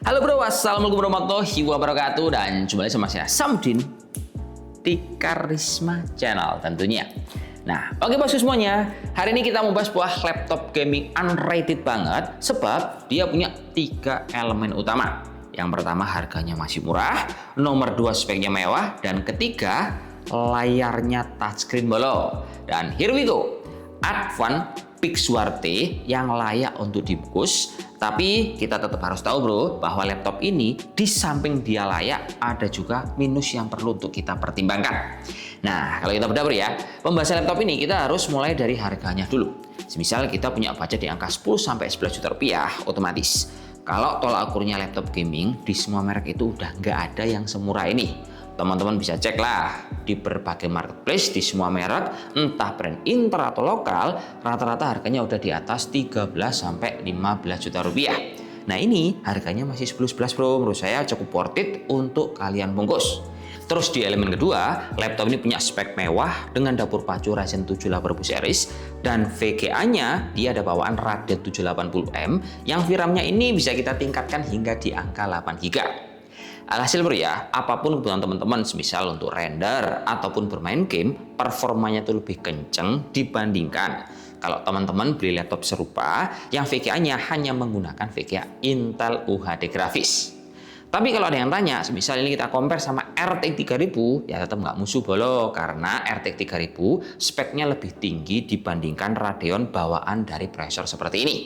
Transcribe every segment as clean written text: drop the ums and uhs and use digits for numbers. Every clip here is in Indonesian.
Halo bro, assalamualaikum warahmatullahi wabarakatuh. Dan jumpa lagi sama saya Samudin di Karisma Channel tentunya. Nah, oke bosku semuanya, hari ini kita mau bahas buah laptop gaming unrated banget sebab dia punya 3 elemen utama. Yang pertama harganya masih murah, nomor 2 speknya mewah, dan ketiga layarnya touchscreen bolong. Dan here we go, Advan Pixuarte yang layak untuk dibungkus. Tapi kita tetap harus tahu bro, bahwa laptop ini di samping dia layak, ada juga minus yang perlu untuk kita pertimbangkan. Nah, kalau kita bedah bro ya, pembahasan laptop ini kita harus mulai dari harganya dulu. Semisal kita punya budget di angka 10-11 juta rupiah, otomatis kalau tolak ukurnya laptop gaming di semua merek itu udah nggak ada yang semurah ini. Teman-teman bisa cek lah di berbagai marketplace, di semua merek, entah brand inter atau lokal, rata-rata harganya udah di atas 13-15 juta rupiah. Nah ini harganya masih 10-11 bro, menurut saya cukup worth it untuk kalian bungkus. Terus di elemen kedua, laptop ini punya spek mewah dengan dapur pacu Ryzen 7 8000 series dan VGA-nya dia ada bawaan Radeon 780M yang VRAM-nya ini bisa kita tingkatkan hingga di angka 8GB. Alhasil bro ya, apapun kebutuhan teman-teman, semisal untuk render ataupun bermain game, performanya itu lebih kenceng dibandingkan kalau teman-teman beli laptop serupa yang VGA-nya hanya menggunakan VGA Intel UHD grafis. Tapi kalau ada yang tanya, semisal ini kita compare sama RTX 3000, ya tetap nggak musuh bolo, karena RTX 3000 speknya lebih tinggi dibandingkan Radeon bawaan dari processor seperti ini.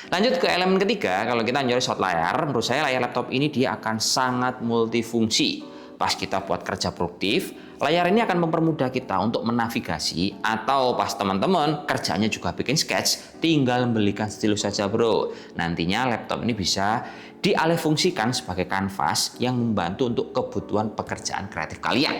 Lanjut ke elemen ketiga, kalau kita nyari shot layar, menurut saya layar laptop ini dia akan sangat multifungsi. Pas kita buat kerja produktif, layar ini akan mempermudah kita untuk menavigasi, atau pas teman-teman kerjanya juga bikin sketch, tinggal belikan stylus saja bro. Nantinya laptop ini bisa dialihfungsikan sebagai kanvas yang membantu untuk kebutuhan pekerjaan kreatif kalian.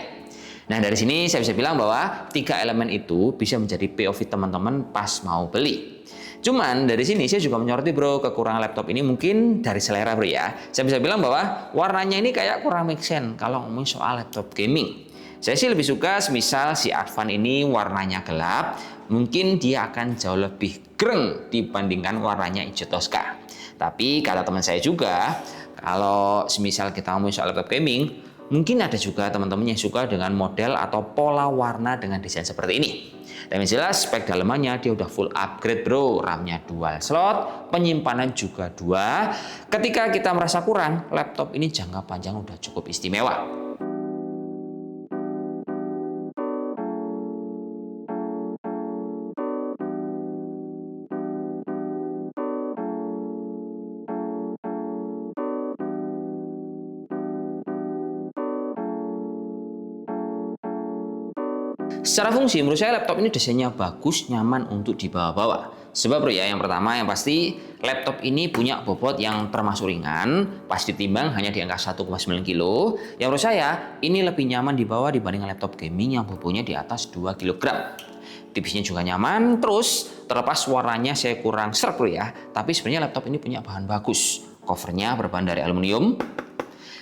Nah dari sini saya bisa bilang bahwa 3 elemen itu bisa menjadi POV teman-teman pas mau beli. Cuman dari sini saya juga menyoroti bro, kekurangan laptop ini mungkin dari selera bro ya. Saya bisa bilang bahwa warnanya ini kayak kurang make sense kalau ngomongin soal laptop gaming. Saya sih lebih suka semisal si Advan ini warnanya gelap, mungkin dia akan jauh lebih greng dibandingkan warnanya hijau toska. Tapi kata teman saya juga, kalau semisal kita ngomongin soal laptop gaming, mungkin ada juga teman-teman yang suka dengan model atau pola warna dengan desain seperti ini. Dan yang jelas spek dalamannya dia udah full upgrade bro, RAM-nya dual slot, penyimpanan juga 2. Ketika kita merasa kurang, laptop ini jangka panjang udah cukup istimewa. Secara fungsi, menurut saya laptop ini desainnya bagus, nyaman untuk dibawa-bawa. Sebab bro ya, yang pertama yang pasti laptop ini punya bobot yang termasuk ringan, pas ditimbang hanya di angka 1,9 kg. Yang menurut saya ini lebih nyaman dibawa dibandingkan laptop gaming yang bobotnya di atas 2 kg. Tipisnya juga nyaman, terus terlepas warnanya saya kurang serp bro ya, tapi sebenarnya laptop ini punya bahan bagus. Covernya berbahan dari aluminium.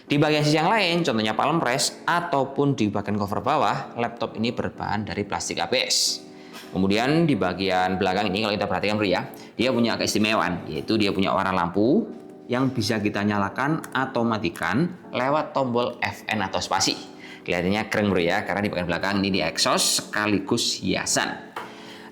Di bagian sisi yang lain, contohnya palm rest ataupun di bagian cover bawah, laptop ini berbahan dari plastik ABS. Kemudian di bagian belakang ini kalau kita perhatikan bro ya, dia punya keistimewaan, yaitu dia punya warna lampu yang bisa kita nyalakan atau matikan lewat tombol Fn atau spasi. Kelihatannya keren bro ya, karena di bagian belakang ini di exhaust sekaligus hiasan.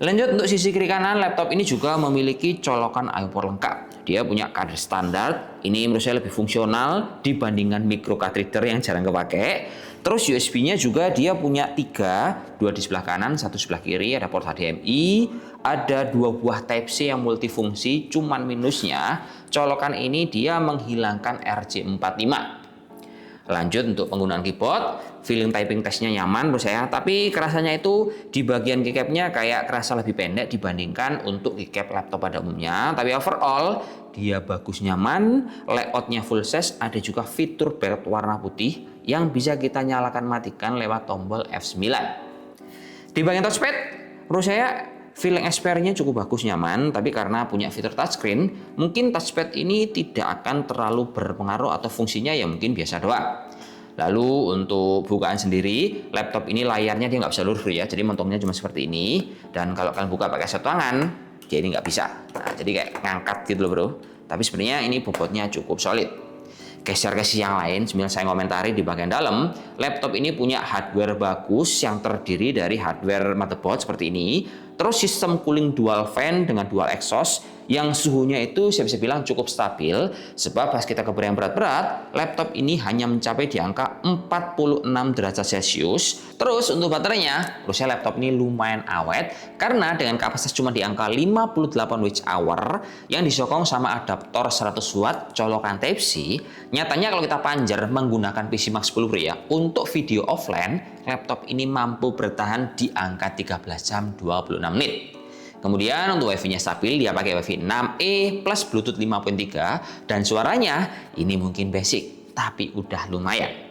Lanjut untuk sisi kiri kanan, laptop ini juga memiliki colokan iPort lengkap. Dia punya kardus standar, ini menurut saya lebih fungsional dibandingkan micro card reader yang jarang kepake. Terus USB-nya juga dia punya 3, 2 di sebelah kanan, 1 sebelah kiri, ada port HDMI, ada 2 buah Type-C yang multifungsi, cuman minusnya colokan ini dia menghilangkan RJ45. Lanjut untuk penggunaan keyboard, feeling typing testnya nyaman menurut saya, tapi kerasanya itu di bagian keycapnya kayak kerasa lebih pendek dibandingkan untuk keycap laptop pada umumnya. Tapi overall dia bagus, nyaman, layoutnya full size, ada juga fitur belt warna putih yang bisa kita nyalakan matikan lewat tombol F9. Di bagian touchpad menurut saya feeling experience-nya cukup bagus, nyaman, tapi karena punya fitur touchscreen, mungkin touchpad ini tidak akan terlalu berpengaruh atau fungsinya ya mungkin biasa doang. Lalu untuk bukaan sendiri, laptop ini layarnya dia nggak bisa lurus ya, jadi montongnya cuma seperti ini. Dan kalau kalian buka pakai satu tangan, dia ini nggak bisa. Nah, jadi kayak ngangkat gitu loh bro. Tapi sebenarnya ini bobotnya cukup solid. geser ke sisi yang lain, sambil saya komentari di bagian dalam, laptop ini punya hardware bagus yang terdiri dari hardware motherboard seperti ini, terus sistem cooling dual fan dengan dual exhaust yang suhunya itu saya bisa bilang cukup stabil, sebab pas kita keber yang berat-berat, laptop ini hanya mencapai di angka 46 derajat Celcius. Terus untuk baterainya, menurut saya laptop ini lumayan awet karena dengan kapasitas cuma di angka 58 Wh yang disokong sama adaptor 100 watt colokan Type-C. Nyatanya kalau kita panjer menggunakan PC Max 10 Pro ya, untuk video offline, laptop ini mampu bertahan di angka 13 jam 26 menit. Kemudian untuk WiFi-nya stabil, dia pakai WiFi 6E plus Bluetooth 5.3 dan suaranya ini mungkin basic tapi udah lumayan.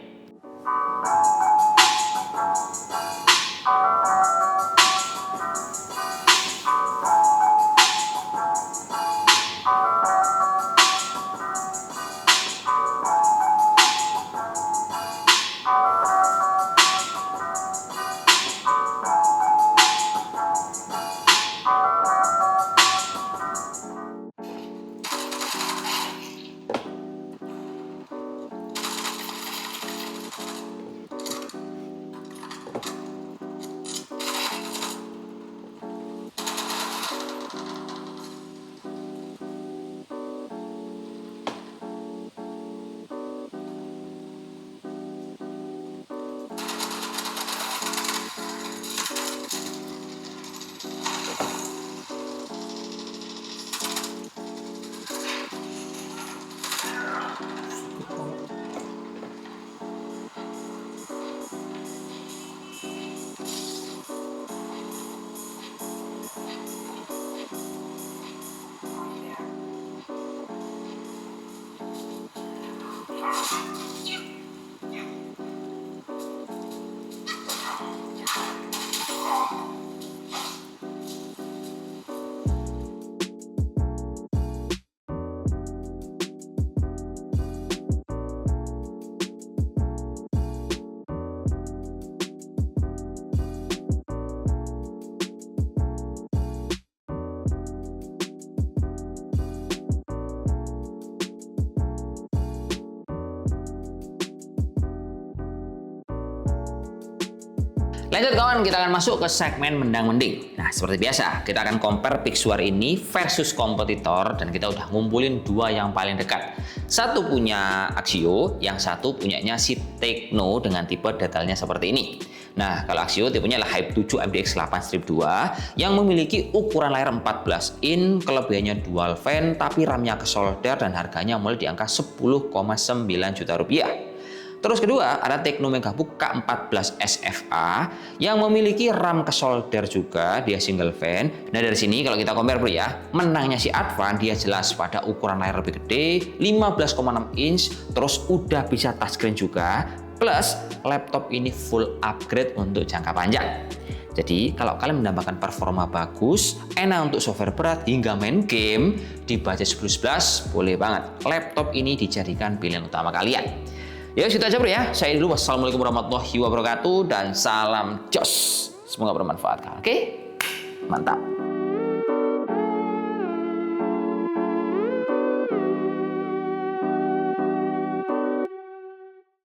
Lanjut kawan, kita akan masuk ke segmen mendang-mending. Nah, seperti biasa, kita akan compare Pixware ini versus kompetitor dan kita udah ngumpulin dua yang paling dekat. Satu punya Axio, yang satu punyanya si Tecno dengan tipe detailnya seperti ini. Nah, kalau Axio tipenya adalah Hype 7 MDX 8-2 yang memiliki ukuran layar 14 in, kelebihannya dual fan, tapi RAM-nya kesolder dan harganya mulai di angka 10,9 juta rupiah. Terus kedua, ada Tecno Megabook K14 SFA yang memiliki RAM kesolder juga, dia single fan. Nah dari sini kalau kita compare bro ya, menangnya si Advan dia jelas pada ukuran layar lebih gede, 15,6 inch, terus udah bisa touchscreen juga, plus laptop ini full upgrade untuk jangka panjang. Jadi kalau kalian mendapatkan performa bagus, enak untuk software berat hingga main game, di budget 10-11 boleh banget laptop ini dijadikan pilihan utama kalian. Ya, situ aja bro ya. Saya dulu. Wassalamualaikum warahmatullahi wabarakatuh dan salam jos. Semoga bermanfaat. Oke? Mantap.